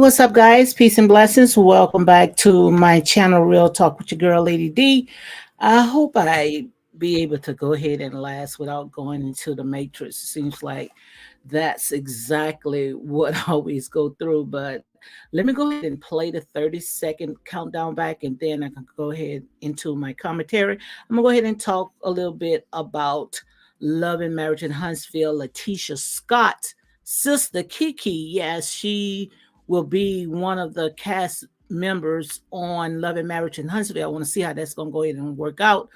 what's up, guys? Peace and blessings. Welcome back to my channel, Real Talk with your girl, Lady D. I hope I be able to go ahead and last without going into the matrix. It seems like that's exactly what I always go through. But let me go ahead and play the 30-second countdown back, and then I can go ahead into my commentary. I'm gonna go ahead and talk a little bit about Love and Marriage in Huntsville. Letitia Scott, sister Kiki, yes, she will be one of the cast members on Love and Marriage in Huntsville. I want to see how that's going to go ahead and work out.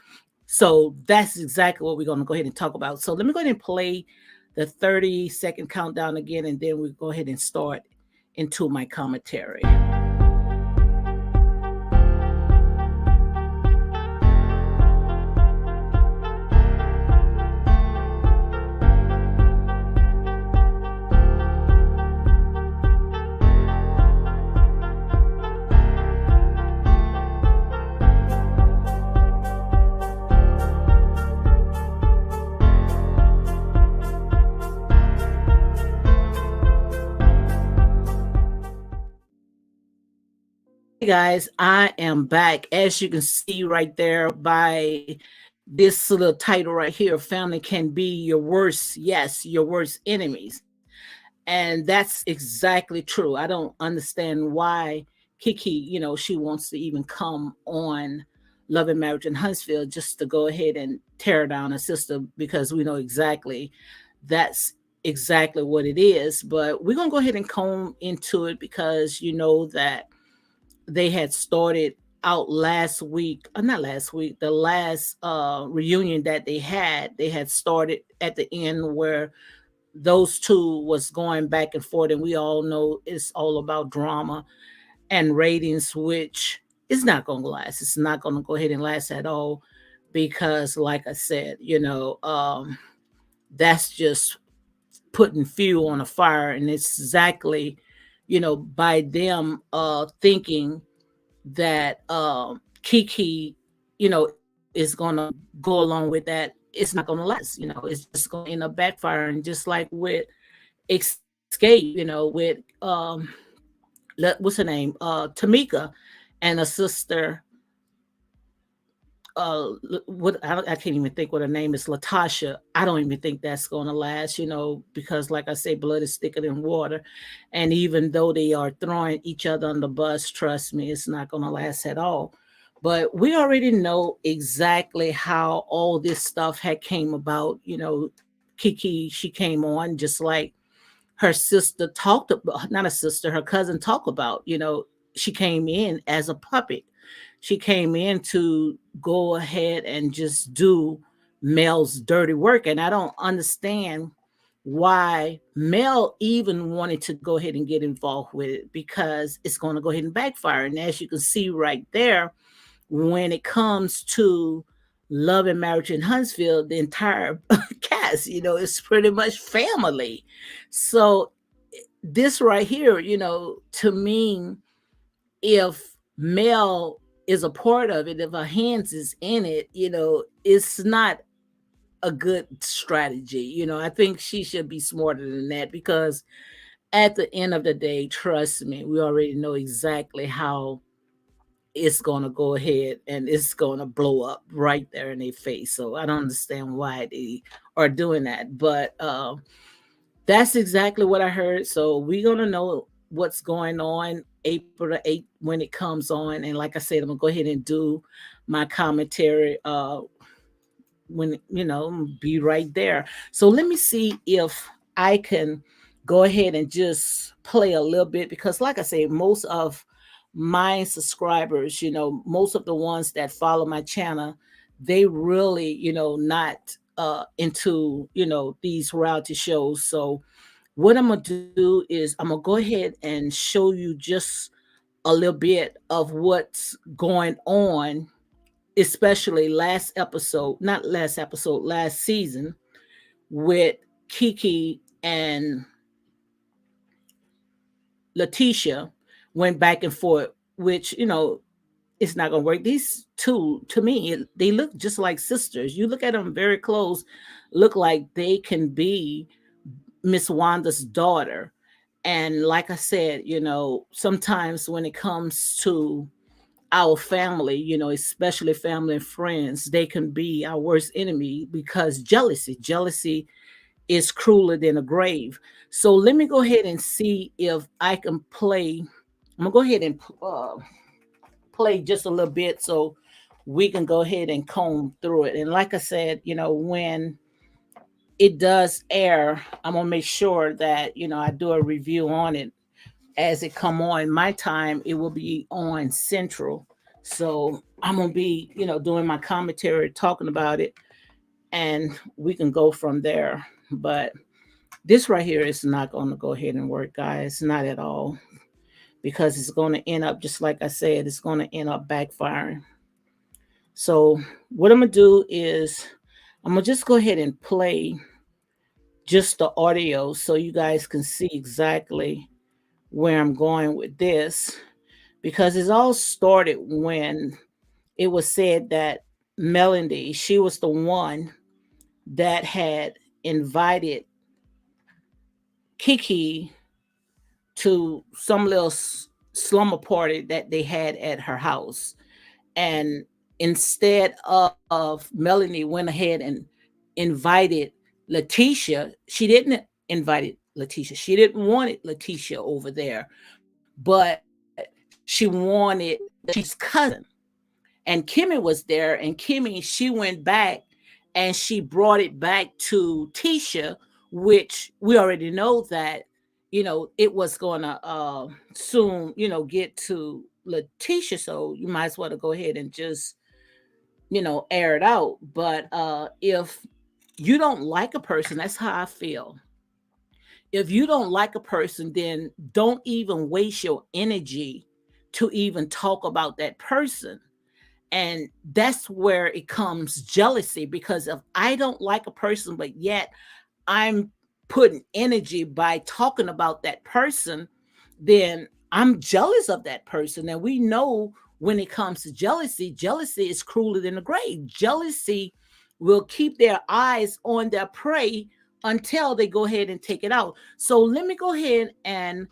So that's exactly what we're going to go ahead and talk about. So let me go ahead and play the 30-second countdown again, and then we'll go ahead and start into my commentary. Hey guys, I am back. As you can see right there by this little title right here, family can be your worst, yes, your worst enemies. And that's exactly true. I don't understand why Kiki, she wants to even come on Love and Marriage in Huntsville just to go ahead and tear down a sister, because we know exactly that's exactly what it is. But we're going to go ahead and comb into it, because you know that they had started out last week, not last week, the last reunion that they had started at the end where those two was going back and forth, and we all know it's all about drama and ratings, which is not going to last. It's not going to go ahead and last at all, because like I said, that's just putting fuel on a fire. And it's exactly, by them thinking that Kiki, is gonna go along with that, it's not gonna last. It's just gonna end up backfiring, just like with Escape. With what's her name, Tamika, and a sister. What I can't even think what her name is, Latasha. I don't even think that's going to last, because like I say, blood is thicker than water, and even though they are throwing each other on the bus, trust me, it's not going to last at all. But we already know exactly how all this stuff had came about. Kiki, she came on just like her sister talked about, not a sister, her cousin talked about. She came in as a puppet. She came in to go ahead and just do Mel's dirty work. And I don't understand why Mel even wanted to go ahead and get involved with it, because it's going to go ahead and backfire. And as you can see right there, when it comes to Love and Marriage in Huntsville, the entire cast, it's pretty much family. So this right here, to me, if Mel is a part of it, if her hands is in it, it's not a good strategy. I think she should be smarter than that, because at the end of the day, trust me, we already know exactly how it's going to go ahead and it's going to blow up right there in their face. So I don't understand why they are doing that. But that's exactly what I heard. So we're going to know what's going on April the 8th when it comes on. And like I said, I'm going to go ahead and do my commentary when, be right there. So let me see if I can go ahead and just play a little bit, because like I say, most of my subscribers, most of the ones that follow my channel, they really, not into, these reality shows. So what I'm gonna do is I'm gonna go ahead and show you just a little bit of what's going on, especially last episode, not last episode, last season, with Kiki and Letitia went back and forth, which, it's not going to work. These two, to me, they look just like sisters. You look at them very close, look like they can be Miss Wanda's daughter. And like I said, sometimes when it comes to our family, especially family and friends, they can be our worst enemy because jealousy is crueler than a grave. So let me go ahead and see if I can play. I'm gonna go ahead and play just a little bit so we can go ahead and comb through it. And like I said, when it does air, I'm gonna make sure that I do a review on it as it come on. My time it will be on Central, so I'm gonna be doing my commentary, talking about it, and we can go from there. But this right here is not going to go ahead and work, guys, not at all, because it's going to end up just like I said, it's going to end up backfiring. So what I'm gonna do is I'm gonna just go ahead and play just the audio so you guys can see exactly where I'm going with this, because it's all started when it was said that Melody, she was the one that had invited Kiki to some little slumber party that they had at her house. And instead of Melanie went ahead and invited Letitia, she didn't invite Letitia. She didn't want it, Letitia over there, but she wanted Letitia's cousin. And Kimmy was there, and Kimmy, she went back and she brought it back to Tisha, which we already know that it was gonna soon get to Letitia, so you might as well go ahead and just air it out. But if you don't like a person, that's how I feel. If you don't like a person, then don't even waste your energy to even talk about that person. And that's where it comes jealousy, because if I don't like a person but yet I'm putting energy by talking about that person, then I'm jealous of that person. And we know when it comes to jealousy is crueler than the grave. Jealousy will keep their eyes on their prey until they go ahead and take it out. So let me go ahead and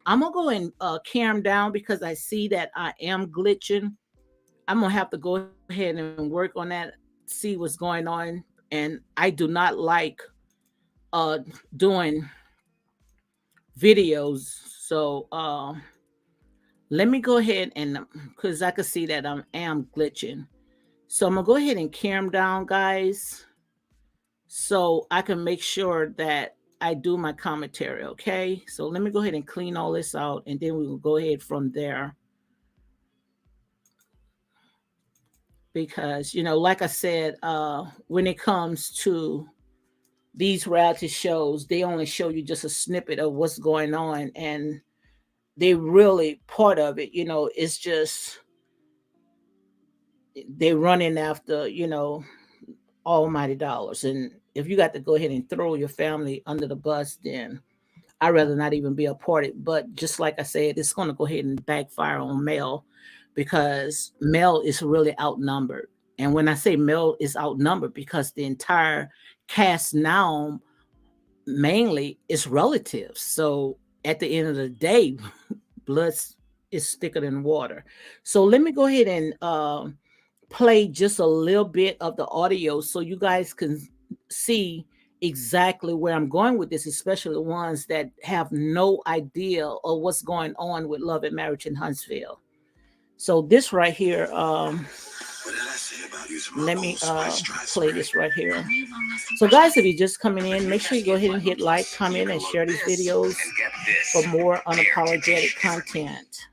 I'm gonna go and calm down, because I see that I am glitching. I'm gonna have to go ahead and work on that, see what's going on. And I do not like uh doing videos. So let me go ahead and, because I can see that I am glitching. So I'm gonna go ahead and calm down, guys, so I can make sure that I do my commentary. Okay, so let me go ahead and clean all this out, and then we will go ahead from there. Because like I said, when it comes to these reality shows, they only show you just a snippet of what's going on, and they really part of it. It's just they're running after almighty dollars. And if you got to go ahead and throw your family under the bus, then I'd rather not even be a part of it. But just like I said, it's going to go ahead and backfire on Mel, because Mel is really outnumbered. And when I say Mel is outnumbered, because the entire cast now mainly is relatives. So at the end of the day, blood is thicker than water. So let me go ahead and play just a little bit of the audio so you guys can see exactly where I'm going with this, especially the ones that have no idea of what's going on with Love and Marriage in Huntsville. So this right here, let me play this right here. So guys, if you're just coming in, make sure you go ahead and hit like, comment, and share these videos for more unapologetic content.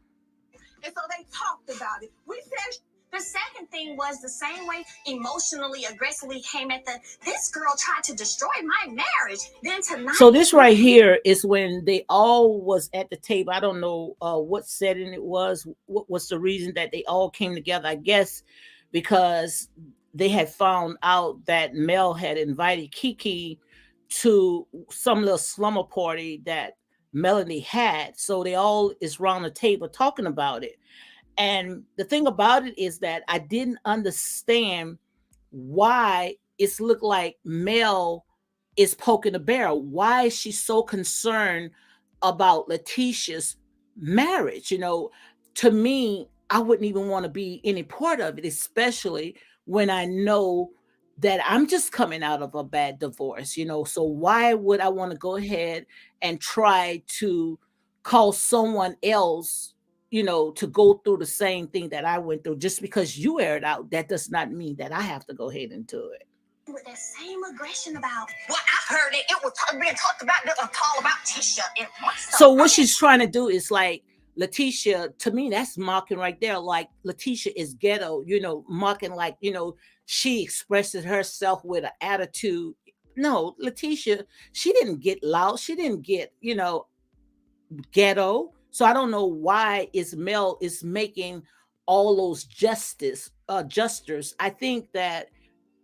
And so they talked about it. We said the second thing was the same way emotionally, aggressively came at this girl tried to destroy my marriage. Then tonight. So this right here is when they all was at the table. I don't know what setting it was. What was the reason that they all came together? I guess because they had found out that Mel had invited Kiki to some little slumber party that Melanie had. So they all is around the table talking about it. And the thing about it is that I didn't understand why it's looked like Mel is poking the bear. Why is she so concerned about Letitia's marriage. To me, I wouldn't even want to be any part of it, especially when I know that I'm just coming out of a bad divorce. So why would I want to go ahead and try to cause someone else, to go through the same thing that I went through? Just because you aired out, that does not mean that I have to go ahead and do it. With that same aggression about what I heard it was being talked about a call about Tisha and So what she's trying to do is like Letitia, to me, that's mocking right there. Like Letitia is ghetto, mocking like, she expresses herself with an attitude. No, Letitia, she didn't get loud. She didn't get, ghetto. So I don't know why is Mel is making all those justers. I think that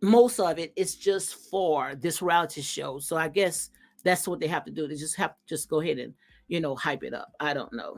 most of it is just for this reality show. So I guess that's what they have to do. They just have to just go ahead and, hype it up. I don't know.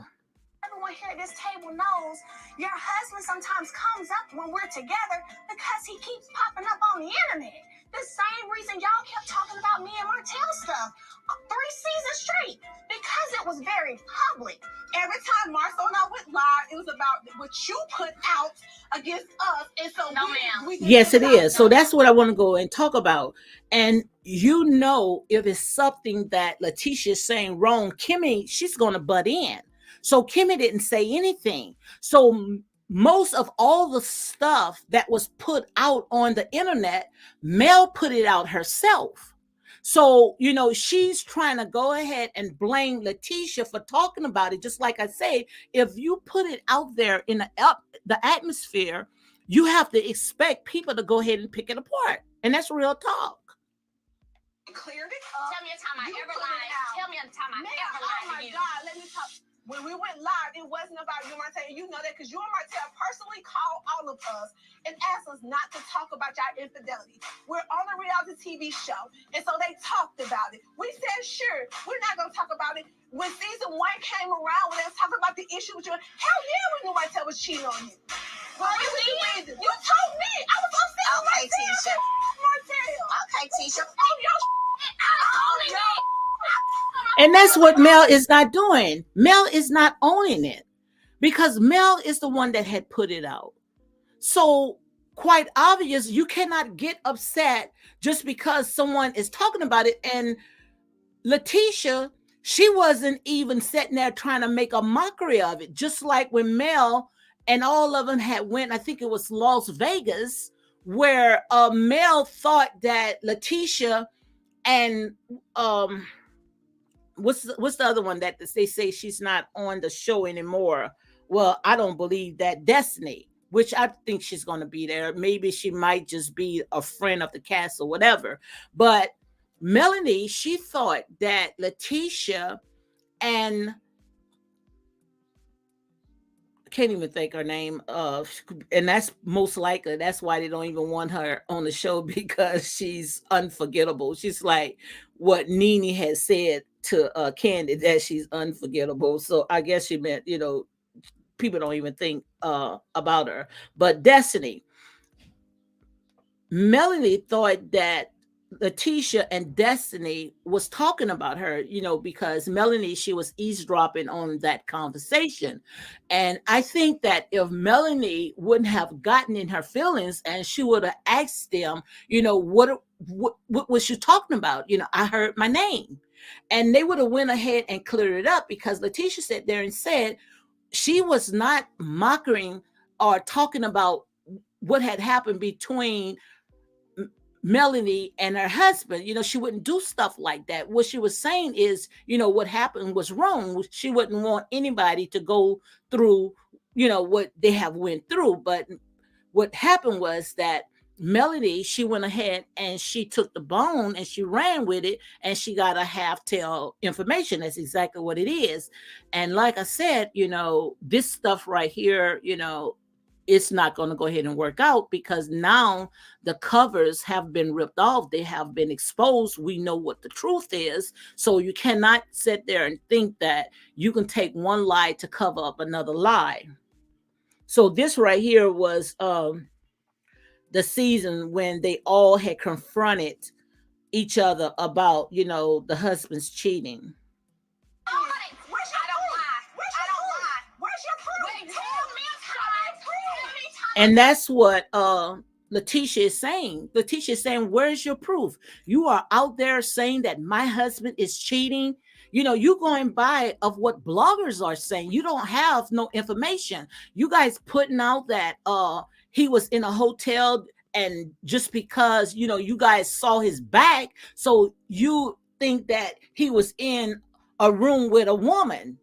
everyone here at this table knows your husband sometimes comes up when we're together because he keeps popping up on the internet. The same reason y'all kept talking about me and Martell stuff 3 seasons straight, because it was very public. Every time Marcel and I went live, it was about what you put out against us. And so no, ma'am. Yes, it is. So that's what I want to go and talk about. And if it's something that Letitia is saying wrong, Kimmy, she's going to butt in. So Kimmy didn't say anything. So most of all the stuff that was put out on the internet, Mel put it out herself. So, she's trying to go ahead and blame Letitia for talking about it. Just like I say, if you put it out there in the atmosphere, you have to expect people to go ahead and pick it apart. And that's real talk. Cleared it up. Tell me a time I ever lied. Tell me a time I ever lied. Oh my God, let me talk. When we went live, it wasn't about you, Martell. You know that because you and Martell personally called all of us and asked us not to talk about your infidelity. We're on a reality TV show, and so they talked about it. We said, sure, we're not going to talk about it. When season 1 came around, when they was talking about the issue with you, hell yeah, we knew Martell was cheating on you. Well, you told me. I was upset with Martell. Martell. Okay, Tisha. Oh, yo, and that's what Mel is not doing. Mel is not owning it because Mel is the one that had put it out. So quite obvious, you cannot get upset just because someone is talking about it. And Letitia, she wasn't even sitting there trying to make a mockery of it. Just like when Mel and all of them had went, I think it was Las Vegas, where Mel thought that Letitia and what's the other one that they say she's not on the show anymore? Well, I don't believe that. Destiny, which I think she's going to be there. Maybe she might just be a friend of the cast or whatever. But Melanie, she thought that Letitia and I can't even think her name and that's most likely that's why they don't even want her on the show because she's unforgettable. She's like what Nene has said to Candy, that she's unforgettable. So I guess she meant, people don't even think about her. But Destiny, Melanie thought that Letitia and Destiny was talking about her, because Melanie, she was eavesdropping on that conversation. And I think that if Melanie wouldn't have gotten in her feelings and she would have asked them, what was you talking about? I heard my name. And they would have went ahead and cleared it up because Letitia sat there and said she was not mocking or talking about what had happened between Melanie and her husband. She wouldn't do stuff like that. What she was saying is, what happened was wrong. She wouldn't want anybody to go through, what they have went through. But what happened was that Melanie, she went ahead and she took the bone and she ran with it and she got a half tale information. That's exactly what it is. And like I said, this stuff right here, it's not going to go ahead and work out because now the covers have been ripped off. They have been exposed. We know what the truth is. So you cannot sit there and think that you can take one lie to cover up another lie. So this right here was the season when they all had confronted each other about, the husband's cheating. And that's what Letitia is saying. Letitia is saying, where's your proof? You are out there saying that my husband is cheating. You know, you going by of what bloggers are saying. You don't have no information. You guys putting out that he was in a hotel, and just because, you know, you guys saw his back, so you think that he was in a room with a woman.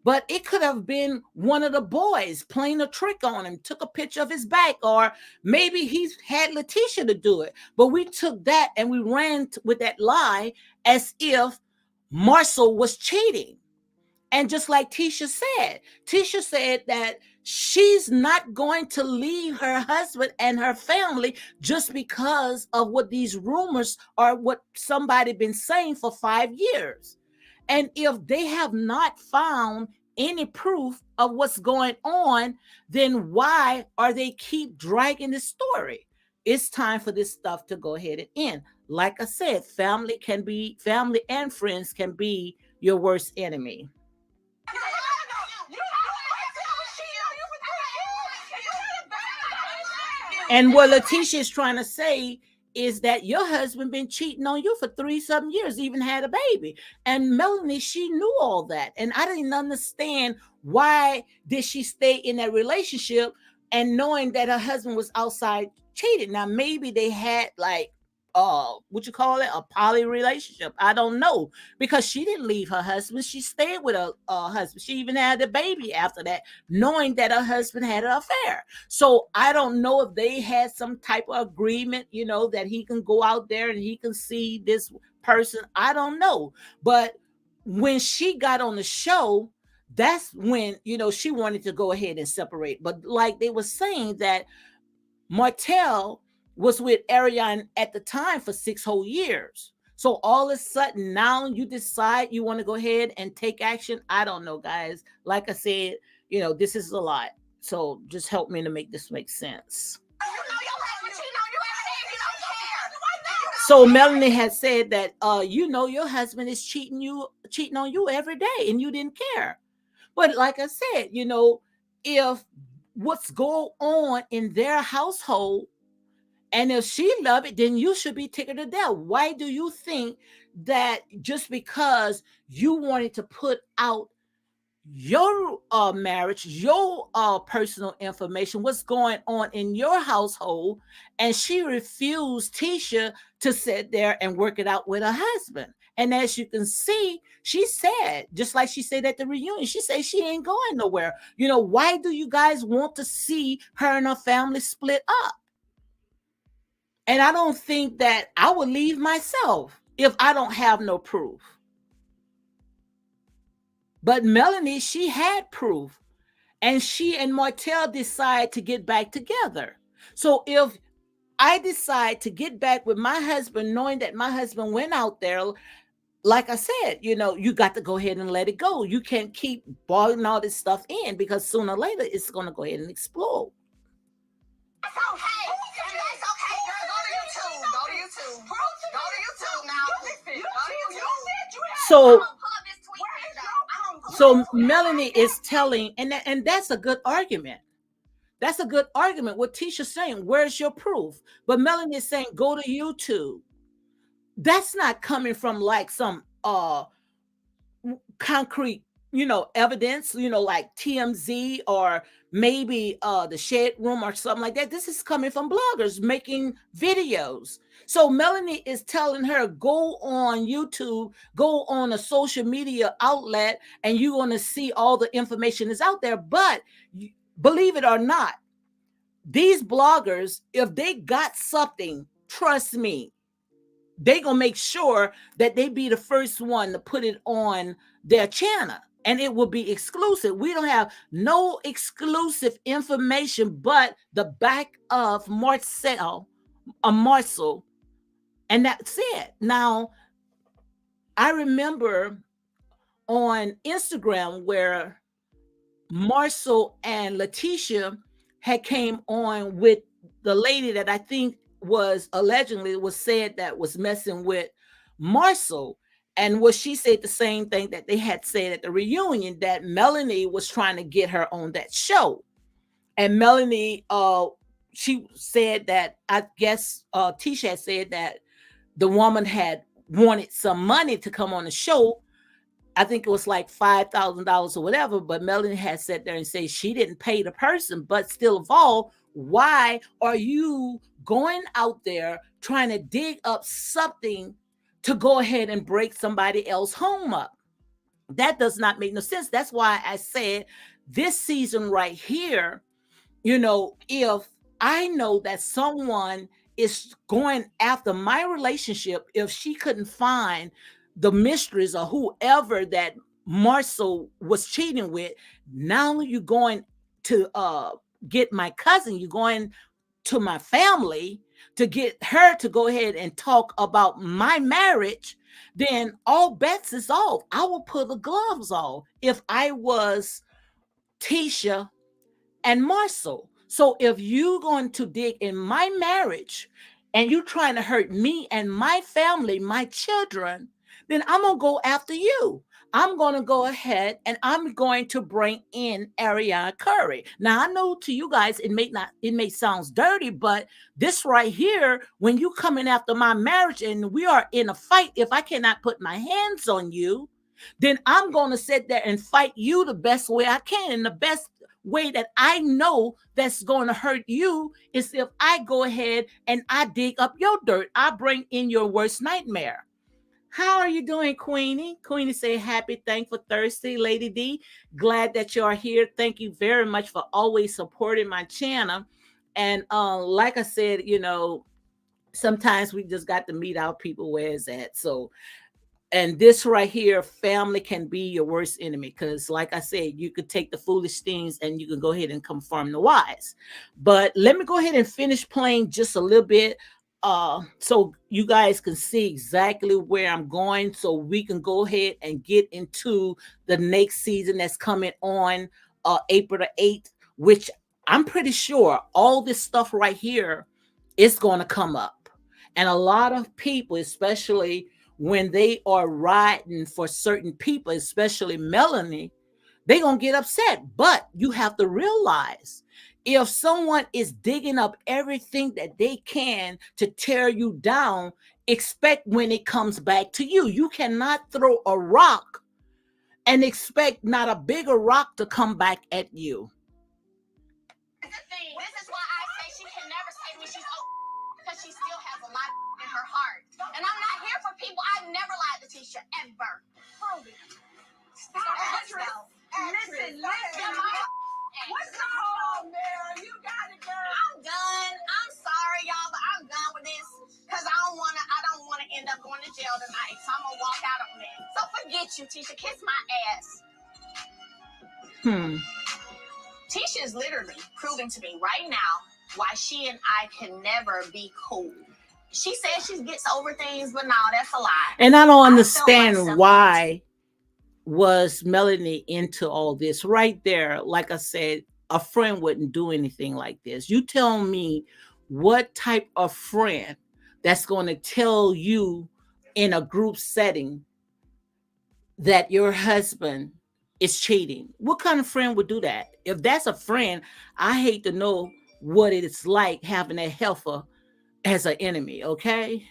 But it could have been one of the boys playing a trick on him, took a picture of his back, or maybe he's had Letitia to do it. But we took that and we ran with that lie as if Marcel was cheating. And just like Tisha said that she's not going to leave her husband and her family just because of what these rumors or what somebody been saying for 5 years. And if they have not found any proof of what's going on, then why are they keep dragging the story? It's time for this stuff to go ahead and end. Like I said, family and friends can be your worst enemy. And what Letitia is trying to say is that your husband been cheating on you for 3-something years, even had a baby. And Melanie, she knew all that. And I didn't understand why did she stay in that relationship and knowing that her husband was outside cheating. Now, maybe they had like, what you call it, a poly relationship. I don't know, because she didn't leave her husband. She stayed with her husband. She even had a baby after that, knowing that her husband had an affair. So I don't know if they had some type of agreement, you know, that he can go out there and he can see this person. I don't know. But when she got on the show, that's when, you know, she wanted to go ahead and separate. But like they were saying that Martell was with Ariane at the time for 6 whole years. So all of a sudden now you decide you want to go ahead and take action. I don't know, guys. Like I said, you know, this is a lot. So just help me to make this make sense. So Melanie has said that you know your husband is cheating on you every day and you didn't care. But like I said, you know, if what's going on in their household, and if she love it, then you should be tickled to death. Why do you think that just because you wanted to put out your marriage, your personal information, what's going on in your household, and she refused Tisha to sit there and work it out with her husband? And as you can see, she said, just like she said at the reunion, she said she ain't going nowhere. You know, why do you guys want to see her and her family split up? And I don't think that I would leave myself if I don't have no proof. But Melanie, she had proof. And she and Martell decide to get back together. So if I decide to get back with my husband, knowing that my husband went out there, like I said, you know, you got to go ahead and let it go. You can't keep boiling all this stuff in, because sooner or later it's going to go ahead and explode. That's okay. That's okay, girl. Go to YouTube. Go to YouTube now. So Melanie is telling, and that's a good argument. That's a good argument. What Tisha's saying, where's your proof? But Melanie is saying, go to YouTube. That's not coming from like some concrete, you know, evidence, you know, like TMZ or maybe the Shed Room or something like that. This is coming from bloggers making videos. So Melanie is telling her, go on YouTube, go on a social media outlet, and you're going to see all the information is out there. But believe it or not, these bloggers, if they got something, trust me, they gonna make sure that they be the first one to put it on their channel, and it will be exclusive. We don't have no exclusive information but the back of Marcel, and that's it. Now, I remember on Instagram where Marcel and Letitia had came on with the lady that I think was allegedly was said that was messing with Marcel. And what she said the same thing that they had said at the reunion, that Melanie was trying to get her on that show. And Melanie, she said that, I guess Tisha had said that the woman had wanted some money to come on the show. I think it was like $5,000 or whatever, but Melanie had sat there and said she didn't pay the person, but still of all, why are you going out there trying to dig up something to go ahead and break somebody else's home up? That does not make no sense. That's why I said this season right here, if I know that someone is going after my relationship, if she couldn't find the mistress or whoever that Marcel was cheating with, now you're going to get my cousin, you're going to my family to get her to go ahead and talk about my marriage, then all bets is off. I will put the gloves off if I was Tisha and Marcel. So if you're going to dig in my marriage and you're trying to hurt me and my family, my children, then I'm going to go after you. I'm going to go ahead and I'm going to bring in Ariana Curry. Now, I know to you guys, it may sound dirty, but this right here, when you coming after my marriage and we are in a fight, if I cannot put my hands on you, then I'm going to sit there and fight you the best way I can. And the best way that I know that's going to hurt you is if I go ahead and I dig up your dirt. I bring in your worst nightmare. How are you doing, Queenie? Queenie say happy, thankful Thursday. Lady D, glad that you are here. Thank you very much for always supporting my channel. And like I said, sometimes we just got to meet our people where it's at. So, and this right here, family can be your worst enemy, because like I said, you could take the foolish things and you can go ahead and confirm the wise. But let me go ahead and finish playing just a little bit so you guys can see exactly where I'm going, so we can go ahead and get into the next season that's coming on April the 8th, which I'm pretty sure all this stuff right here is going to come up. And a lot of people, especially when they are riding for certain people, especially Melanie, they're going to get upset. But you have to realize, if someone is digging up everything that they can to tear you down, expect when it comes back to you. You cannot throw a rock and expect not a bigger rock to come back at you. This is why I say she can never say to me she's because she still has a lot in her heart. And I'm not here for people. I've never lied to Tisha, ever. Stop. Listen. What's wrong, man? You got it, girl. I'm done. I'm sorry, y'all, but I'm done with this. Because I don't wanna end up going to jail tonight. So I'm gonna walk out on that. So forget you, Tisha. Kiss my ass. Tisha is literally proving to me right now why she and I can never be cool. She says she gets over things, but no, that's a lie. And I don't understand why was Melanie into all this right there. Like I said, a friend wouldn't do anything like this. You tell me what type of friend that's going to tell you in a group setting that your husband is cheating. What kind of friend would do that? If that's a friend, I hate to know what it is like having a heifer as an enemy, okay?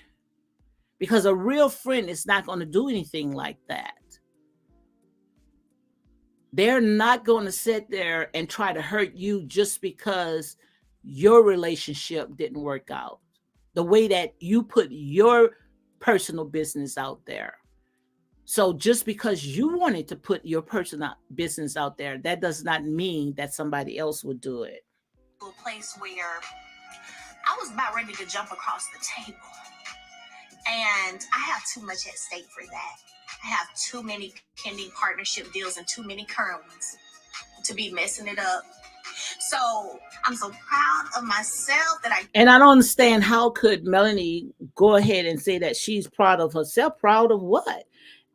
Because a real friend is not going to do anything like that. They're not going to sit there and try to hurt you just because your relationship didn't work out the way that you put your personal business out there. So just because you wanted to put your personal business out there, that does not mean that somebody else would do it. A place where I was about ready to jump across the table. And I have too much at stake for that. I have too many pending partnership deals and too many current ones to be messing it up. So I'm so proud of myself that And I don't understand, how could Melanie go ahead and say that she's proud of herself? Proud of what?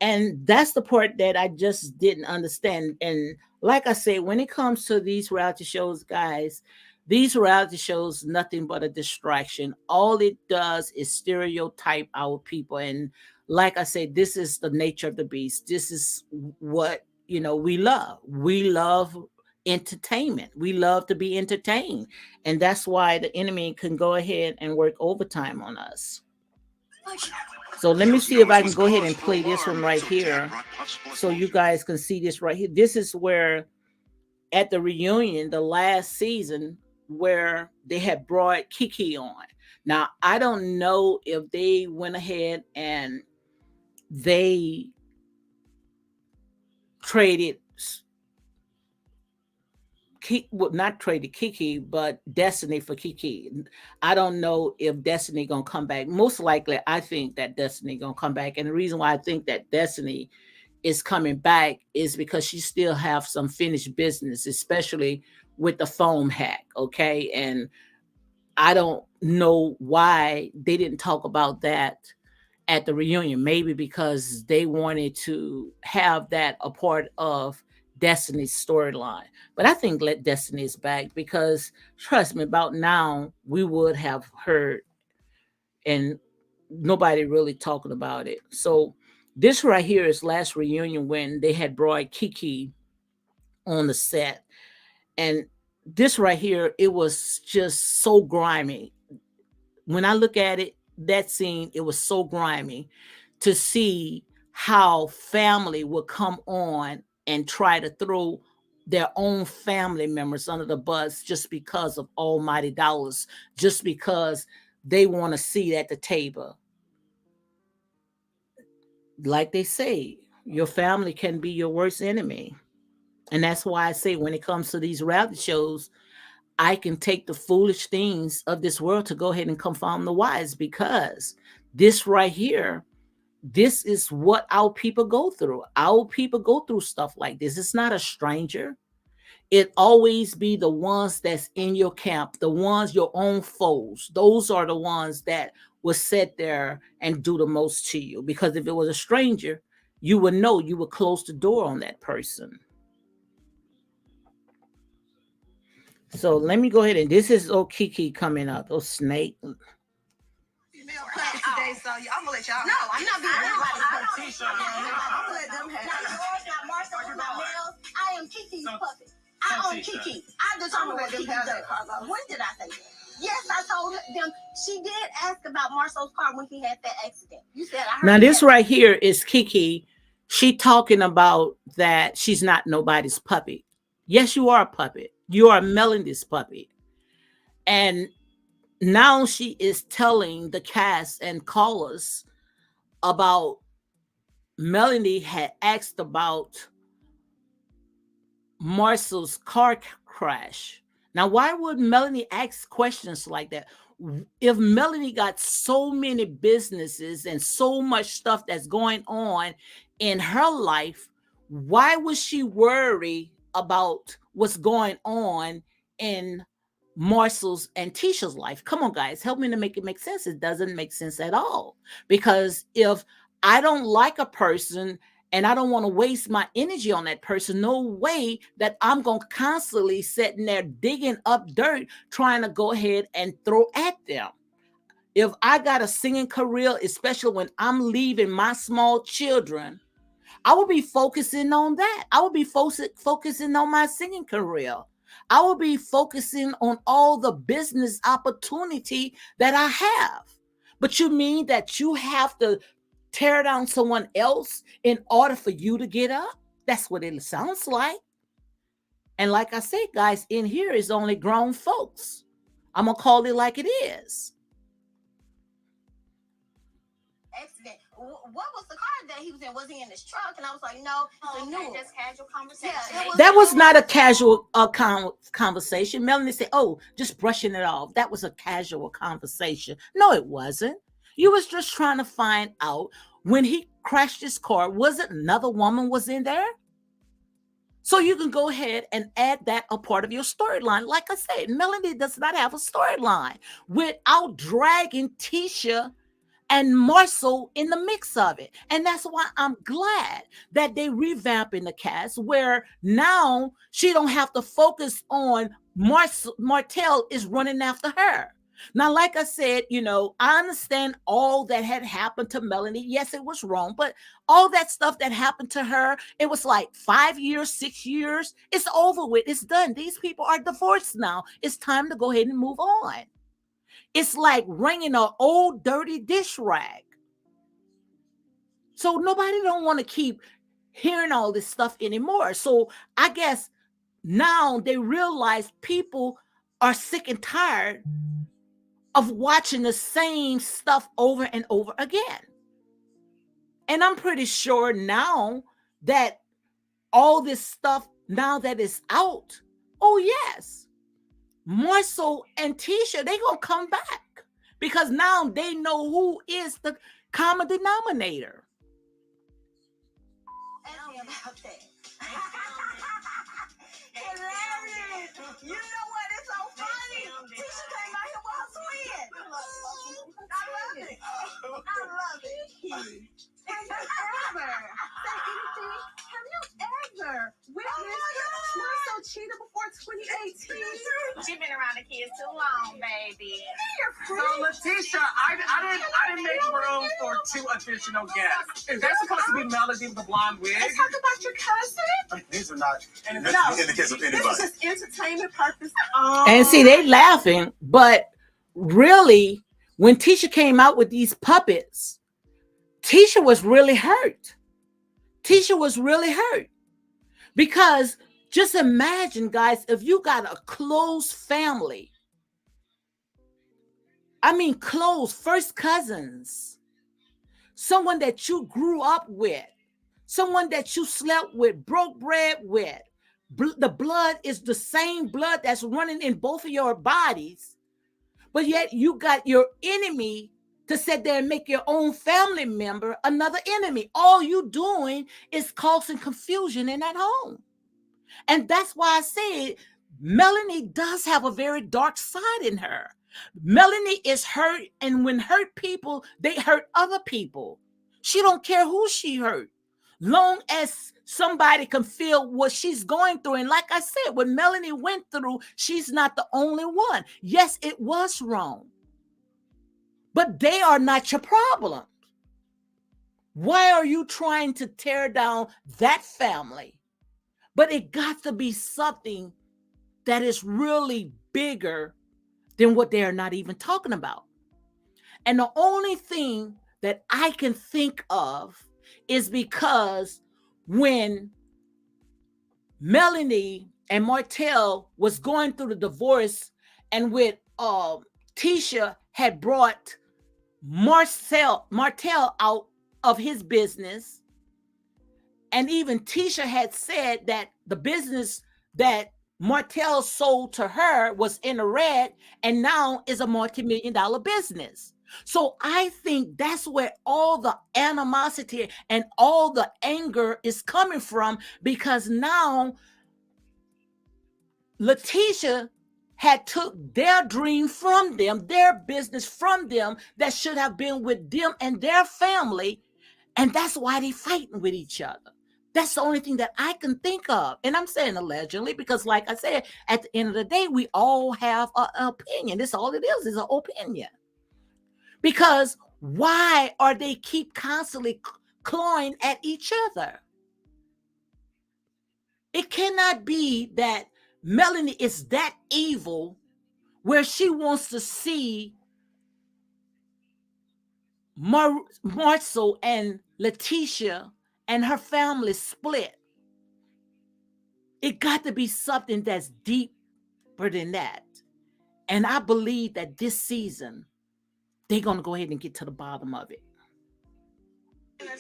And that's the part that I just didn't understand. And like I say, when it comes to these reality shows, guys, these reality shows, nothing but a distraction. All it does is stereotype our people. And like I said, this is the nature of the beast. This is what, we love. We love entertainment. We love to be entertained. And that's why the enemy can go ahead and work overtime on us. So let me see if I can go ahead and play this one right here so you guys can see this right here. This is where at the reunion, the last season, where they had brought Kiki on. Now, I don't know if they went ahead and they traded, well, not traded Kiki, but Destiny for Kiki. I don't know if Destiny gonna come back. Most likely, I think that Destiny gonna come back, and the reason why I think that Destiny is coming back is because she still have some finished business, especially with the foam hack. Okay, and I don't know why they didn't talk about that at the reunion. Maybe because they wanted to have that a part of Destiny's storyline. But I think Let Destiny is back because trust me, about now we would have heard and nobody really talking about it. So this right here is last reunion when they had brought Kiki on the set. And this right here, it was just so grimy. When I look at it, that scene, it was so grimy to see how family would come on and try to throw their own family members under the bus just because of almighty dollars, just because they want a seat at the table. Like they say, your family can be your worst enemy. And that's why I say when it comes to these reality shows, I can take the foolish things of this world to go ahead and confound the wise, because this right here, this is what our people go through. Our people go through stuff like this. It's not a stranger. It always be the ones that's in your camp, the ones your own foes. Those are the ones that will sit there and do the most to you. Because if it was a stranger, you would know, you would close the door on that person. So let me go ahead and this is Kiki coming up. Oh, Snake. Today, so I'm gonna let y'all. No, I'm not being. I'm gonna let them have. Not yours, not Marcel, not Mel's. I am Kiki's puppet. I own Kiki. I determine what Kiki does. When did I say that? Yes, I told them. She did ask about Marcel's car when he had that accident. You said I heard. Now this right here is Kiki. She talking about that she's not nobody's puppet. Yes, you are a puppet. You are Melanie's puppet. And now she is telling the cast and callers about Melanie had asked about Marcel's car crash. Now, why would Melanie ask questions like that? If Melanie got so many businesses and so much stuff that's going on in her life, why would she worry about what's going on in Marcel's and Tisha's life? Come on, guys, help me to make it make sense. It doesn't make sense at all. Because if I don't like a person and I don't want to waste my energy on that person, no way that I'm going to constantly sitting there digging up dirt trying to go ahead and throw at them. If I got a singing career, especially when I'm leaving my small children, I will be focusing on that. I will be focusing on my singing career. I will be focusing on all the business opportunity that I have. But you mean that you have to tear down someone else in order for you to get up? That's what it sounds like. And like I said, guys, in here is only grown folks. I'm going to call it like it is. Accident. What was the car that he was in? Was he in his truck? And I was like, no, just casual conversation. Yeah, that was not a casual conversation. Melanie said, oh, just brushing it off. That was a casual conversation. No, it wasn't. You was just trying to find out when he crashed his car, was it another woman was in there? So you can go ahead and add that a part of your storyline. Like I said, Melanie does not have a storyline without dragging Tisha and Marcel in the mix of it. And that's why I'm glad that they revamping the cast where now she don't have to focus on Martell is running after her. Now, like I said, I understand all that had happened to Melanie. Yes, it was wrong, but all that stuff that happened to her, it was like 5 years, 6 years. It's over with. It's done. These people are divorced now. It's time to go ahead and move on. It's like wringing an old dirty dish rag. So nobody don't want to keep hearing all this stuff anymore. So I guess now they realize people are sick and tired of watching the same stuff over and over again. And I'm pretty sure now that all this stuff, now that it's out, oh yes, Marcel and Tisha, they gonna come back because now they know who is the common denominator. Hilarious. You know what? It's so funny. Tisha came out here with her twin. I love it. I love it. Have you ever say anything? Have you ever witnessed Marcel cheated before 2018? She's been around the kids too long, baby. So Letitia, I didn't make room for 2 additional guests. Is that supposed to be Melody with the blonde wig? Let's talk about your cousin. These are not in the case of This anybody. is just entertainment purpose. And see, they laughing, but really, when Tisha came out with these puppets, Tisha was really hurt. Tisha was really hurt because just imagine, guys, if you got a close family, I mean, close, first cousins, someone that you grew up with, someone that you slept with, broke bread with, the blood is the same blood that's running in both of your bodies, but yet you got your enemy to sit there and make your own family member another enemy. All you doing is causing confusion in that home. And that's why I said Melanie does have a very dark side in her. Melanie is hurt, and when hurt people, they hurt other people. She don't care who she hurt, long as somebody can feel what she's going through. And like I said, what Melanie went through, she's not the only one. Yes, it was wrong, but they are not your problem. Why are you trying to tear down that family? But it got to be something that is really bigger than what they are not even talking about. And the only thing that I can think of is because when Melanie and Martell was going through the divorce, and with Tisha had brought Martell out of his business, and even Tisha had said that the business that Martell sold to her was in the red and now is a multi-million-dollar business. So I think that's where all the animosity and all the anger is coming from, because now Letitia had took their dream from them, their business from them that should have been with them and their family. And that's why they fighting with each other. That's the only thing that I can think of. And I'm saying allegedly because, like I said, at the end of the day, we all have an opinion. That's all it is an opinion. Because why are they keep constantly clawing at each other? It cannot be that Melanie is that evil where she wants to see Marcel and Letitia and her family split. It got to be something that's deeper than that. And I believe that this season, they're going to go ahead and get to the bottom of it. Okay.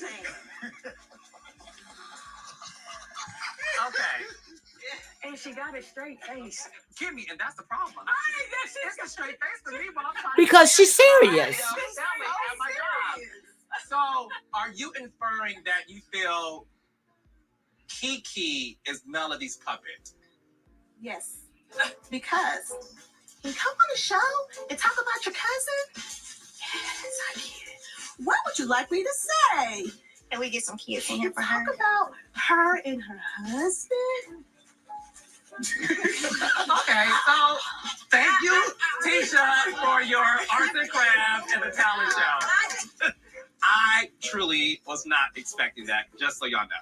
And she got a straight face. Give me, and that's the problem. It's a straight face to me, but I'm trying Because she's serious. So, are you inferring that you feel Kiki is Melody's puppet? Yes. Because you come on the show and talk about your cousin. Yes, I did. What would you like me to say? And we get some kids in here for her. Talk about her and her husband. Okay, so thank you, Tisha, for your arts and crafts and the talent show. I truly was not expecting that, just so y'all know.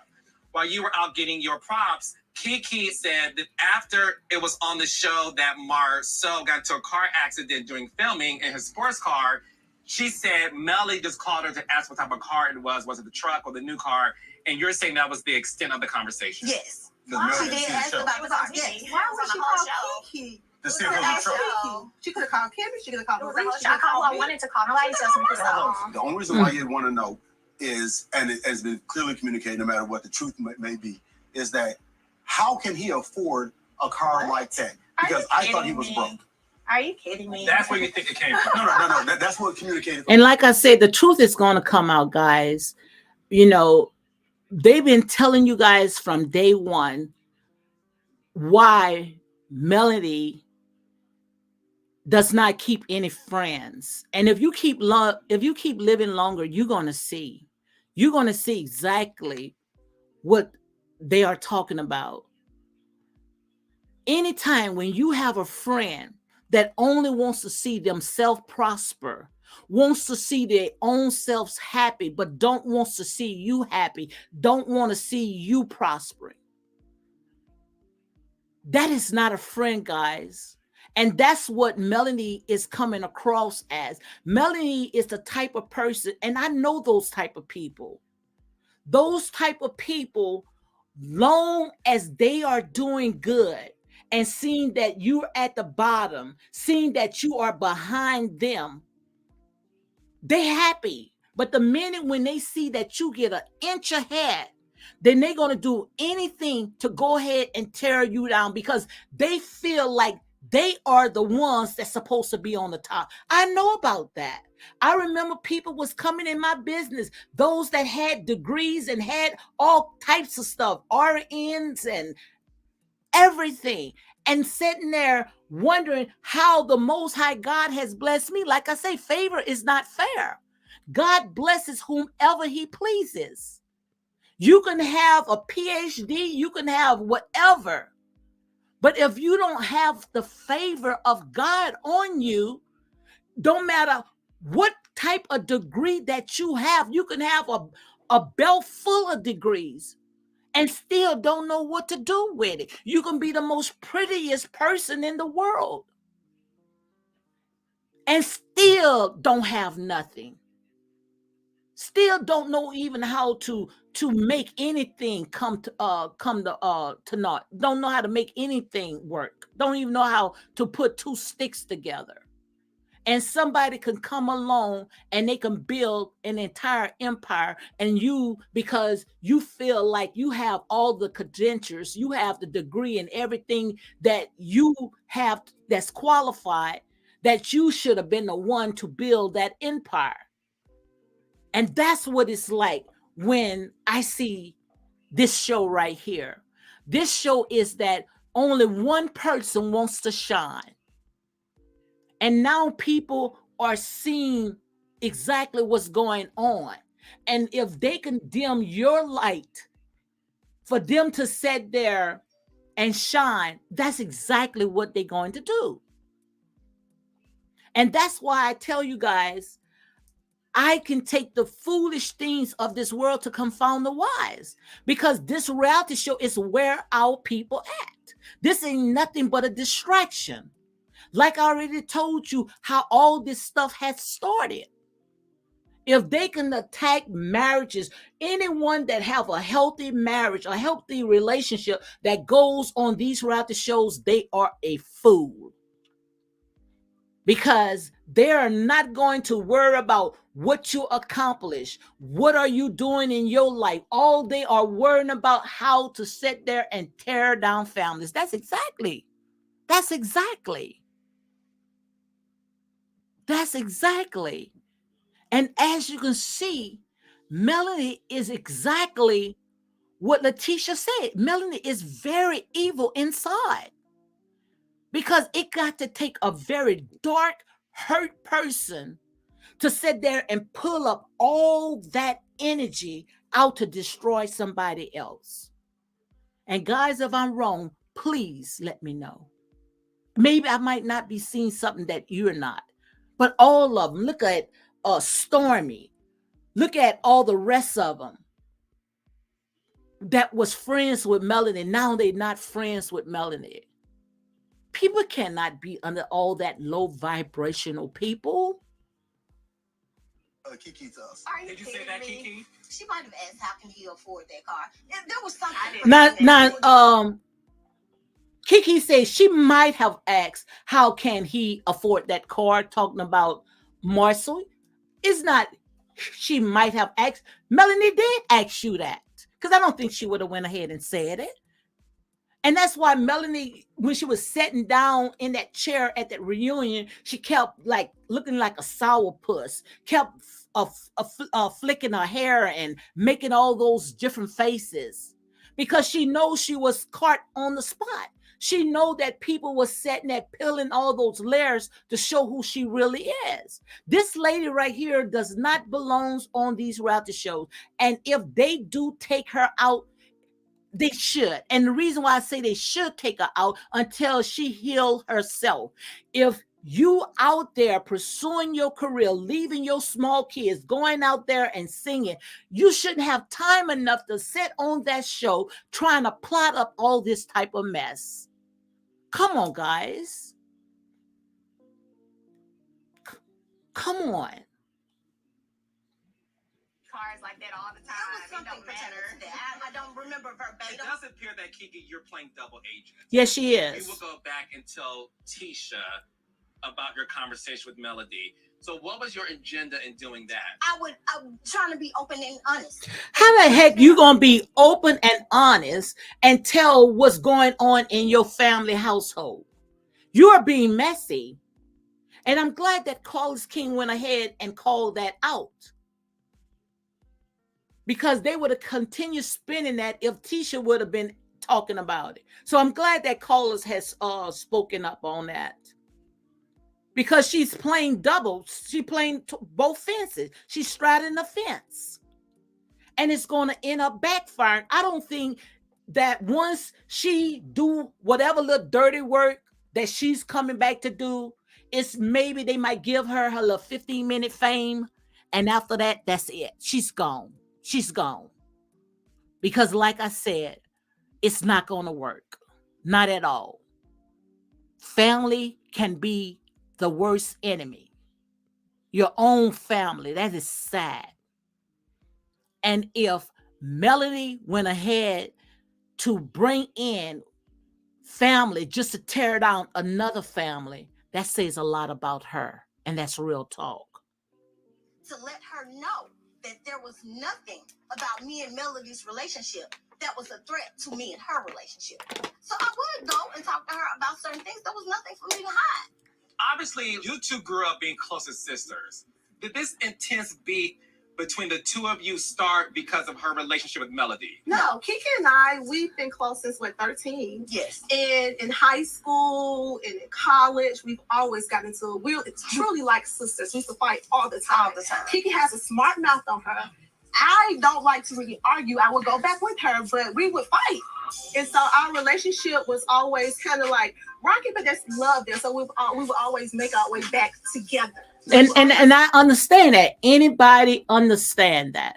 While you were out getting your props, Kiki said that after it was on the show that Marceau got into a car accident during filming in his sports car, she said Melly just called her to ask what type of car it was. Was it the truck or the new car? And you're saying that was the extent of the conversation. Yes. She She did ask about the car. Yes. Why would she call Kiki? To see if it was true. She could have called Kimmy. She could have called Marie. I called who I wanted to call. Nobody tells me this. The only reason why you want to know is, and it has been clearly communicated, no matter what the truth may be, is that how can he afford a car like that? Because I thought he was broke. Are you kidding me? That's where you think it came from. No. That's what communicated. And like I said, the truth is going to come out, guys. You know, they've been telling you guys from day one why Melody does not keep any friends. And if you keep living longer, you're going to see exactly what they are talking about. Anytime when you have a friend that only wants to see themselves prosper, wants to see their own selves happy, but don't wants to see you happy, don't want to see you prospering, that is not a friend, guys. And that's what Melanie is coming across as. Melanie is the type of person, and I know those type of people. Those type of people, long as they are doing good and seeing that you're at the bottom, seeing that you are behind them, they happy. But the minute when they see that you get an inch ahead, then they're going to do anything to go ahead and tear you down because they feel like they are the ones that's supposed to be on the top. I know about that. I remember people was coming in my business, those that had degrees and had all types of stuff, RNs and everything, and sitting there wondering how the Most High God has blessed me. Like I say, favor is not fair. God blesses whomever he pleases. You can have a PhD, you can have whatever. But if you don't have the favor of God on you, don't matter what type of degree that you have, you can have a belt full of degrees and still don't know what to do with it. You can be the most prettiest person in the world and still don't have nothing. Still don't know even how to make anything come to naught. Don't know how to make anything work. Don't even know how to put two sticks together. And somebody can come along and they can build an entire empire, and you, because you feel like you have all the credentials, you have the degree and everything that you have that's qualified, that you should have been the one to build that empire. And that's what it's like when I see this show right here. This show is that only one person wants to shine. And now people are seeing exactly what's going on. And if they can dim your light for them to sit there and shine, that's exactly what they're going to do. And that's why I tell you guys, I can take the foolish things of this world to confound the wise, because this reality show is where our people at. This ain't nothing but a distraction. Like I already told you how all this stuff has started. If they can attack marriages, anyone that have a healthy marriage, a healthy relationship that goes on these reality shows, they are a fool. Because they are not going to worry about what you accomplish. What are you doing in your life? All they are worrying about how to sit there and tear down families. That's exactly. And as you can see, Melanie is exactly what Letitia said. Melanie is very evil inside. Because it got to take a very dark, hurt person to sit there and pull up all that energy out to destroy somebody else. And guys, if I'm wrong, please let me know. Maybe I might not be seeing something that you're not, but all of them. Look at Stormy. Look at all the rest of them that was friends with Melanie. Now they're not friends with Melanie. People cannot be under all that low vibrational people. Kiki to us. Are you Did you say kidding that, me? Kiki? She might have asked, how can he afford that car? If there was something. Kiki says she might have asked, how can he afford that car? Talking about Marcel. It's not, she might have asked. Melanie did ask you that. Because I don't think she would have went ahead and said it. And that's why Melanie, when she was sitting down in that chair at that reunion, she kept like looking like a sourpuss, kept flicking her hair and making all those different faces because she knows she was caught on the spot. She know that people were sitting there peeling all those layers to show who she really is. This lady right here does not belong on these reality shows. And if they do take her out, they should. And the reason why I say they should take her out until she heals herself. If you out there pursuing your career, leaving your small kids, going out there and singing, you shouldn't have time enough to sit on that show trying to plot up all this type of mess. Come on, guys. Come on. Cars like that all the time. It was something pertaining to that. I don't remember It verbatim. does appear that, Kiki, you're playing double agent. Yes, she We is. will go back and tell Tisha about your conversation with Melody. So what was your agenda in doing that? I'm trying to be open and honest. How the heck you gonna be open and honest and tell what's going on in your family household? You are being messy. And I'm glad that Carlos King went ahead and called that out. Because they would have continued spinning that if Tisha would have been talking about it. So I'm glad that Carlos has spoken up on that. Because she's playing double. She's playing both fences. She's straddling the fence. And it's going to end up backfiring. I don't think that once she do whatever little dirty work that she's coming back to do, it's maybe they might give her little 15-minute fame. And after that, that's it. She's gone. She's gone. Because like I said, it's not going to work. Not at all. Family can be the worst enemy. Your own family. That is sad. And if Melanie went ahead to bring in family just to tear down another family, that says a lot about her. And that's real talk. To let her know that there was nothing about me and Melody's relationship that was a threat to me and her relationship. So I would go and talk to her about certain things. There was nothing for me to hide. Obviously, you two grew up being close as sisters. Did this intense beef between the two of you start because of her relationship with Melody? No, Kiki and I, we've been close since we're 13. Yes. And in high school and in college, we've always gotten into it. We're truly like sisters. We used to fight all the time. All the time. Kiki has a smart mouth on her. I don't like to really argue. I would go back with her, but we would fight. And so our relationship was always kind of like rocky, but there's love there. So we would always make our way back together. And I understand that. Anybody understand that?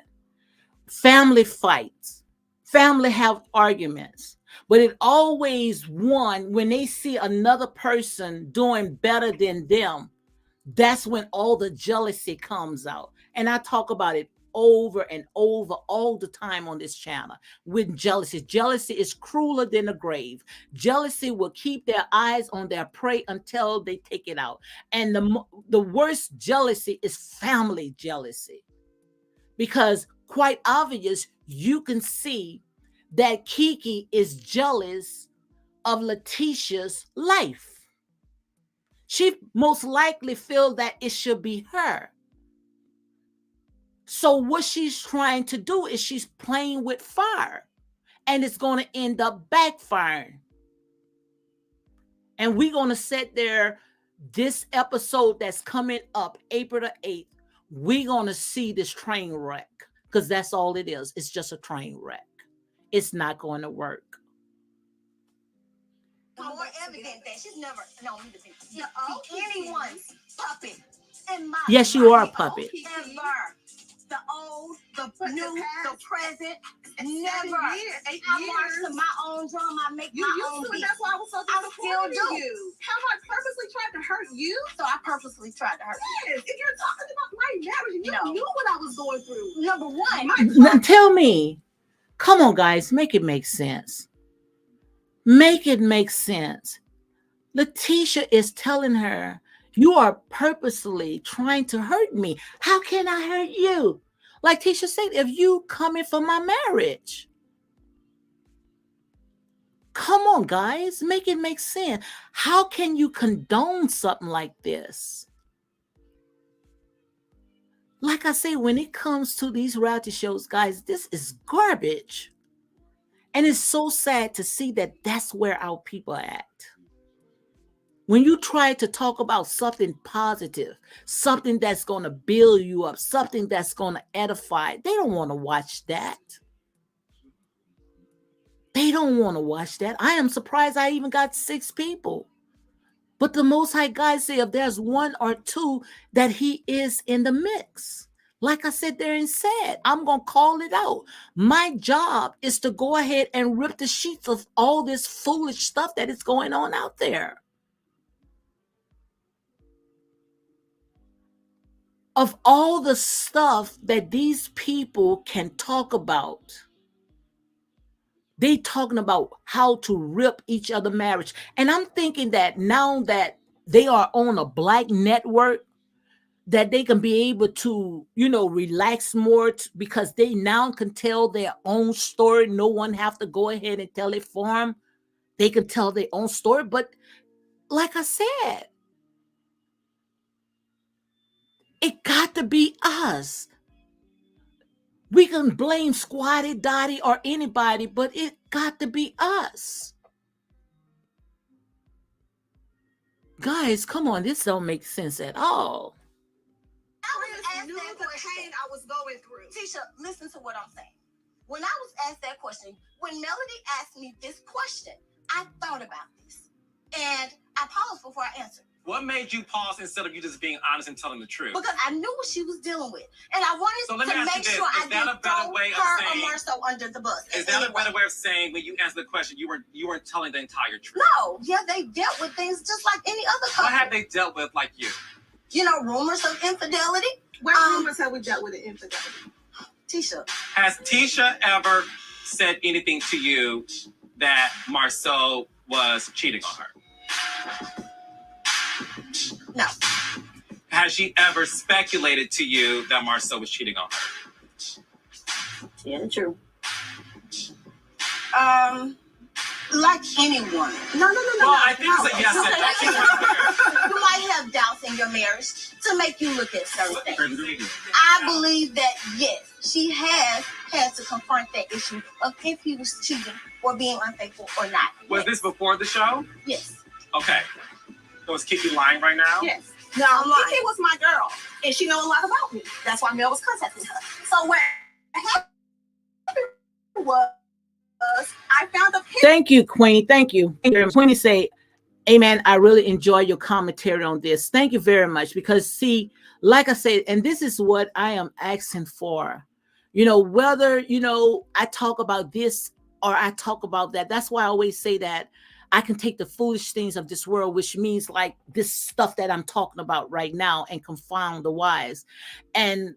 Family fights. Family have arguments. But it always won when they see another person doing better than them. That's when all the jealousy comes out. And I talk about it over and over all the time on this channel with jealousy. Jealousy is crueler than the grave. Jealousy will keep their eyes on their prey until they take it out. And the worst jealousy is family jealousy. Because quite obvious, you can see that Kiki is jealous of Letitia's life. She most likely feels that it should be her. So what she's trying to do is she's playing with fire, and it's going to end up backfiring. And we're going to sit there, this episode that's coming up, April the 8th, we're going to see this train wreck, because that's all it is. It's just a train wreck. It's not going to work. More evident that she's never known me to be old anyone's puppet in my Yes, you are a life. puppet. Ever. The old, the But new, the the present. 7 Never. years, 8 I years. march to my own drum. I make You my used own to, and beat. that's why I was so I disappointed still in do. you. Have I purposely tried to hurt you? So I purposely tried to hurt Yes. If you're talking about my marriage, you No. knew what I was going through. you. Number one, My Tell me, come on, guys, make it make sense. Make it make sense. Letitia is telling her, you are purposely trying to hurt me. How can I hurt you? Like Tisha said, if you coming for my marriage. Come on, guys, make it make sense. How can you condone something like this? Like I say, when it comes to these reality shows, guys, this is garbage. And it's so sad to see that that's where our people are at. When you try to talk about something positive, something that's going to build you up, something that's going to edify, they don't want to watch that. They don't want to watch that. I am surprised I even got 6 people. But the Most High God said if there's 1 or 2 that he is in the mix. Like I said there and said, I'm going to call it out. My job is to go ahead and rip the sheets of all this foolish stuff that is going on out there. Of all the stuff that these people can talk about, they talking about how to rip each other marriage. And I'm thinking that now that they are on a black network, that they can be able to, relax more because they now can tell their own story. No one have to go ahead and tell it for them. They can tell their own story. But like I said, it got to be us. We can blame Squatty Dotty or anybody, but it got to be us. Guys, come on, this don't make sense at all. I knew the pain I was going through. Tisha, listen to what I'm saying. When I was asked that question, when Melody asked me this question, I thought about this. And I paused before I answered. What made you pause instead of you just being honest and telling the truth? Because I knew what she was dealing with. And I So wanted let me to ask you make this. sure Is I that a didn't better throw way of her saying- or Marceau under the bus. Is that a better way of saying when you answer the question, you weren't telling the entire truth? No. Yeah, they dealt with things just like any other couple. What have they dealt with like you? Rumors of infidelity. What rumors have we dealt with in infidelity? Tisha. Has Tisha ever said anything to you that Marceau was cheating on her? No. Has she ever speculated to you that Marceau was cheating on her? Yeah, true. Like anyone. No. Well, I think it's a yes. I think it's fair. You might have doubts in your marriage to make you look at certain things. I believe that, yes, she has had to confront that issue of if he was cheating or being unfaithful or not. Was this before the show? Yes. Okay. So is Kiki lying right now? Yes. No, I'm lying. Kiki was my girl, and she know a lot about me. That's why Mel was contacting her. So what happened was I found a picture. Thank you, Queenie. Thank you. Queenie say, amen. I really enjoy your commentary on this. Thank you very much. Because see, like I said, and this is what I am asking for, whether, I talk about this or I talk about that. That's why I always say that I can take the foolish things of this world, which means like this stuff that I'm talking about right now, and confound the wise. And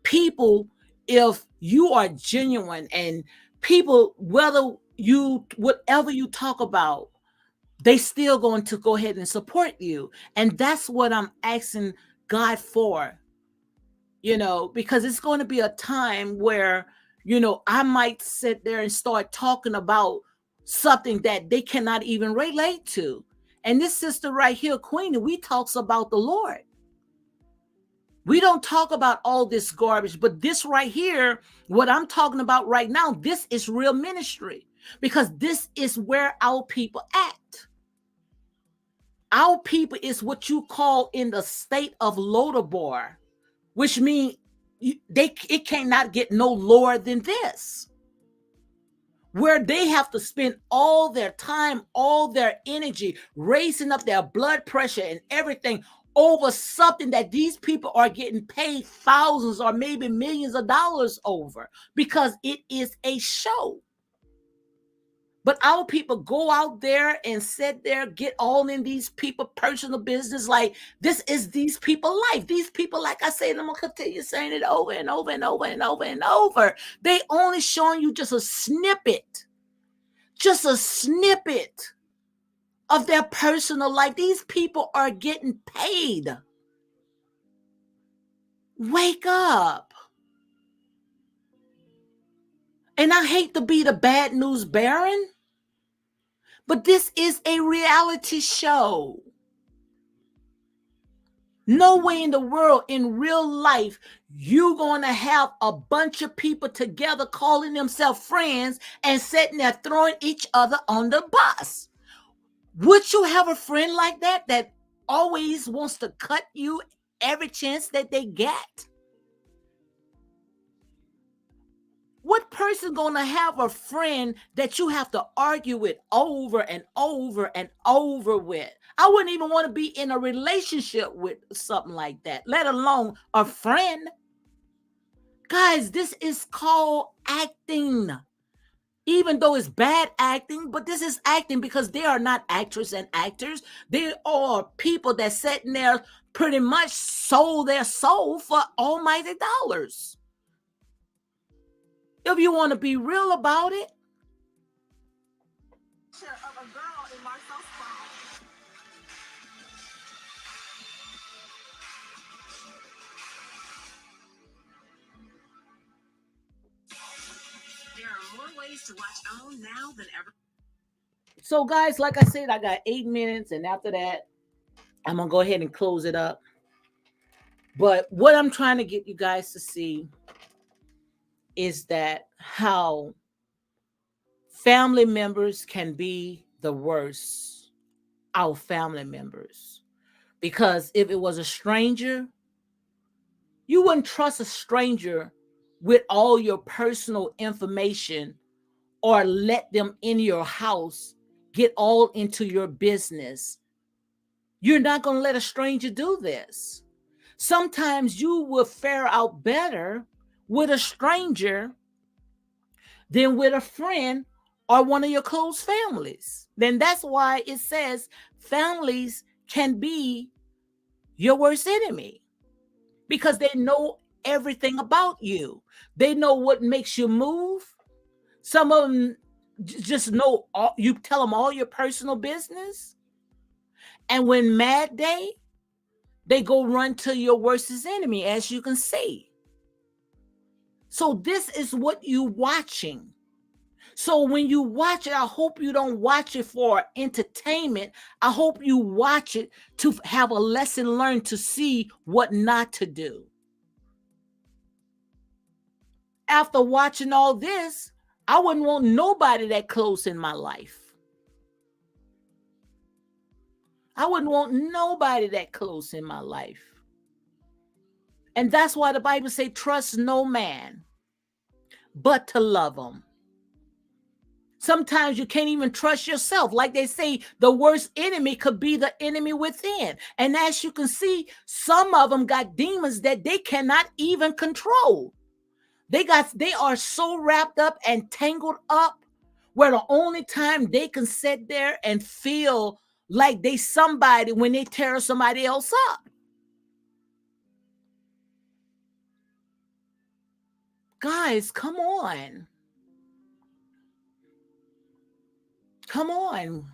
people, if you are genuine, and people, whatever you talk about, they still going to go ahead and support you. And that's what I'm asking God for, because it's going to be a time where, I might sit there and start talking about something that they cannot even relate to. And this sister right here, Queenie, we talks about the Lord. We don't talk about all this garbage, but this right here, what I'm talking about right now, this is real ministry, because this is where our people act. Our people is what you call in the state of Lodabar, which means it cannot get no lower than this. where they have to spend all their time, all their energy, raising up their blood pressure and everything over something that these people are getting paid thousands or maybe millions of dollars over, because it is a show. But our people go out there and sit there, get all in these people personal business. Like, this is these people life. These people, like I said, and I'm going to continue saying it over and over and over and over and over. They only showing you just a snippet of their personal life. These people are getting paid. Wake up. And I hate to be the bad news bearer, but this is a reality show. No way in the world, in real life, you're going to have a bunch of people together calling themselves friends and sitting there throwing each other on the bus. Would you have a friend like that that always wants to cut you every chance that they get? What person gonna have a friend that you have to argue with over and over and over with? I wouldn't even want to be in a relationship with something like that, let alone a friend. Guys, this is called acting. Even though it's bad acting, but this is acting because they are not actresses and actors. They are people that sat in there pretty much sold their soul for almighty dollars. If you want to be real about it. Of a girl in my soft spot. There are more ways to watch OWN now than ever. So guys, like I said, I got 8 minutes, and after that, I'm going to go ahead and close it up. But what I'm trying to get you guys to see is that how family members can be the worst, our family members. Because if it was a stranger, you wouldn't trust a stranger with all your personal information or let them in your house, get all into your business. You're not going to let a stranger do this. Sometimes you will fare out better with a stranger than with a friend or one of your close families. Then that's why it says families can be your worst enemy, because they know everything about you. They know what makes you move. Some of them just know you tell them all your personal business. And when mad day, they go run to your worst enemy, as you can see. So this is what you're watching. So when you watch it, I hope you don't watch it for entertainment. I hope you watch it to have a lesson learned, to see what not to do. After watching all this, I wouldn't want nobody that close in my life. I wouldn't want nobody that close in my life. And that's why the Bible says, trust no man, but to love him. Sometimes you can't even trust yourself. Like they say, the worst enemy could be the enemy within. And as you can see, some of them got demons that they cannot even control. They are so wrapped up and tangled up where the only time they can sit there and feel like they somebody when they tear somebody else up. Guys, come on. Come on.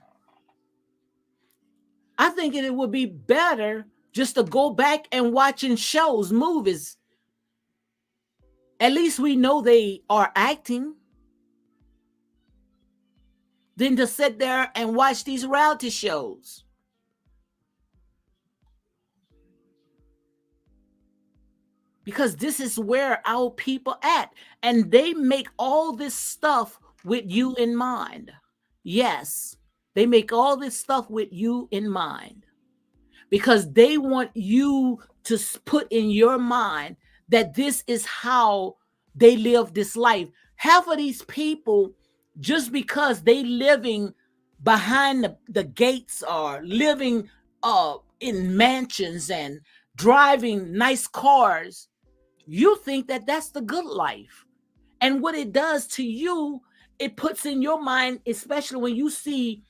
I think it would be better just to go back and watching shows, movies. At least we know they are acting. Than to sit there and watch these reality shows. Because this is where our people at. And they make all this stuff with you in mind. Yes, they make all this stuff with you in mind. Because they want you to put in your mind that this is how they live this life. Half of these people just because they living behind the gates or living in mansions and driving nice cars, you think that that's the good life. And what it does to you, it puts in your mind, especially when you see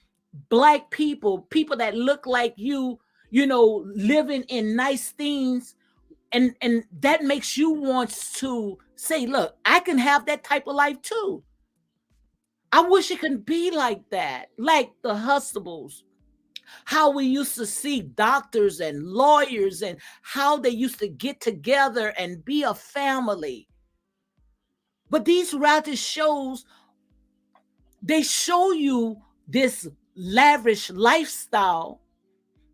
Black people that look like you know, living in nice things, and that makes you want to say, look, I can have that type of life too. I wish it could be like that, like the Hustables, how we used to see doctors and lawyers and how they used to get together and be a family. But these reality shows, they show you this lavish lifestyle,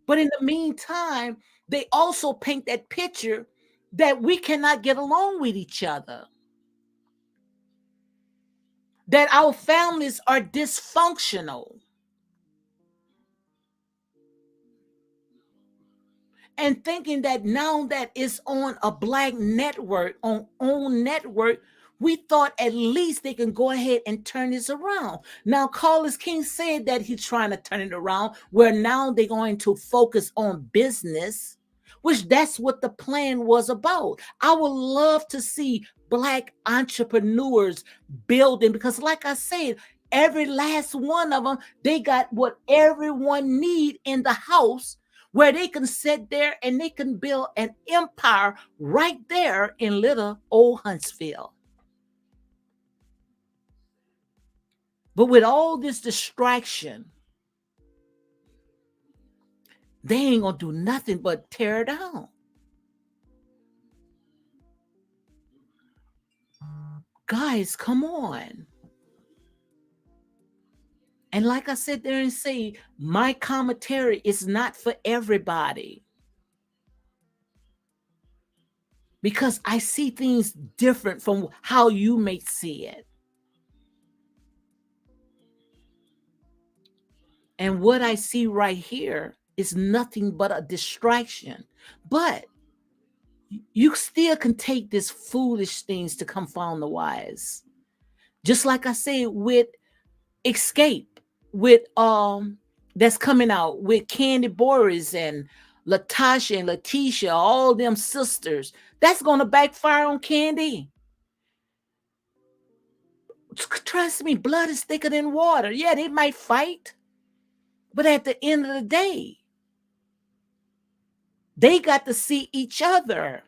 but in the meantime, they also paint that picture that we cannot get along with each other, that our families are dysfunctional. And thinking that now that it's on a Black network, on OWN network, we thought at least they can go ahead and turn this around. Now, Carlos King said that he's trying to turn it around, where now they're going to focus on business, which that's what the plan was about. I would love to see Black entrepreneurs building, because like I said, every last one of them, they got what everyone need in the house, where they can sit there and they can build an empire right there in little old Huntsville. But with all this distraction, they ain't gonna do nothing but tear it down. Guys, come on. And like I said there and say, my commentary is not for everybody, because I see things different from how you may see it. And what I see right here is nothing but a distraction. But you still can take these foolish things to confound the wise. Just like I said with Escape, with that's coming out with Candy Boris and Latasha and Letitia, all them sisters. That's gonna backfire on Candy. Trust me, blood is thicker than water. Yeah, they might fight, but at the end of the day, they got to see each other.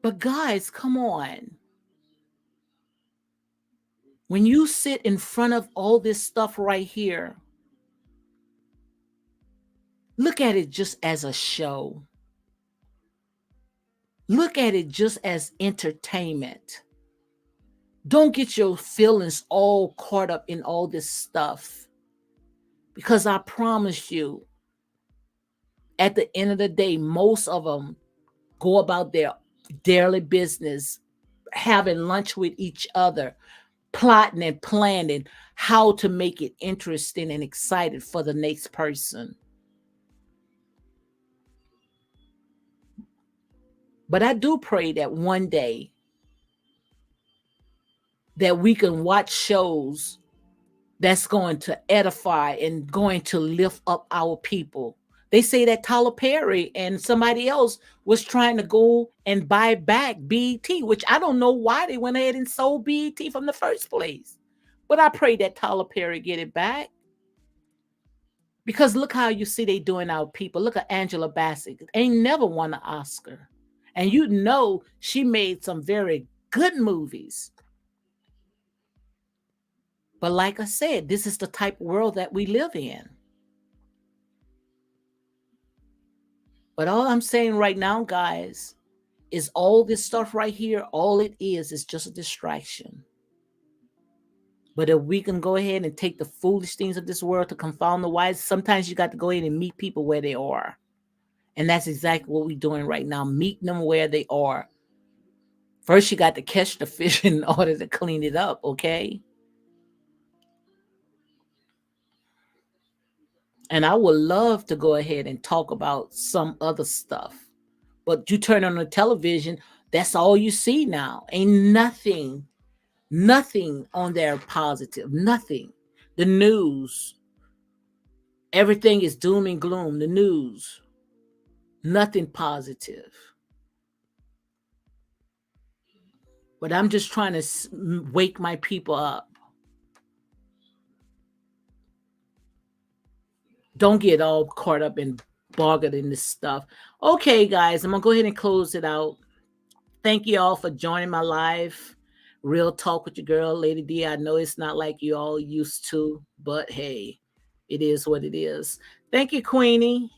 But guys, come on. When you sit in front of all this stuff right here, look at it just as a show. Look at it just as entertainment. Don't get your feelings all caught up in all this stuff, because I promise you, at the end of the day, most of them go about their daily business, having lunch with each other, plotting and planning how to make it interesting and excited for the next person. But I do pray that one day that we can watch shows that's going to edify and going to lift up our people. They say that Tyler Perry and somebody else was trying to go and buy back BET, which I don't know why they went ahead and sold BET from the first place. But I pray that Tyler Perry get it back. Because look how you see they doing our people. Look at Angela Bassett. Ain't never won an Oscar. And you know she made some very good movies. But like I said, this is the type of world that we live in. But all I'm saying right now, guys, is all this stuff right here, all it is just a distraction. But if we can go ahead and take the foolish things of this world to confound the wise, sometimes you got to go ahead and meet people where they are. And that's exactly what we're doing right now, meeting them where they are. First, you got to catch the fish in order to clean it up, okay? And I would love to go ahead and talk about some other stuff. But you turn on the television, That's all you see now. Ain't nothing on there positive. Nothing. The news, everything is doom and gloom. The news, nothing positive. But I'm just trying to wake my people up. Don't get all caught up and bogged in this stuff. Okay, guys, I'm going to go ahead and close it out. Thank you all for joining my live. Real talk with your girl, Lady D. I know it's not like you all used to, but hey, it is what it is. Thank you, Queenie.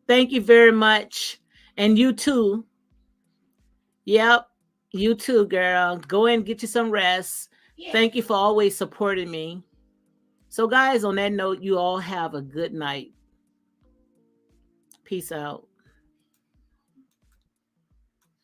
Thank you very much. And you too. Yep, you too, girl. Go in and get you some rest. Yeah. Thank you for always supporting me. So, guys, on that note, you all have a good night. Peace out.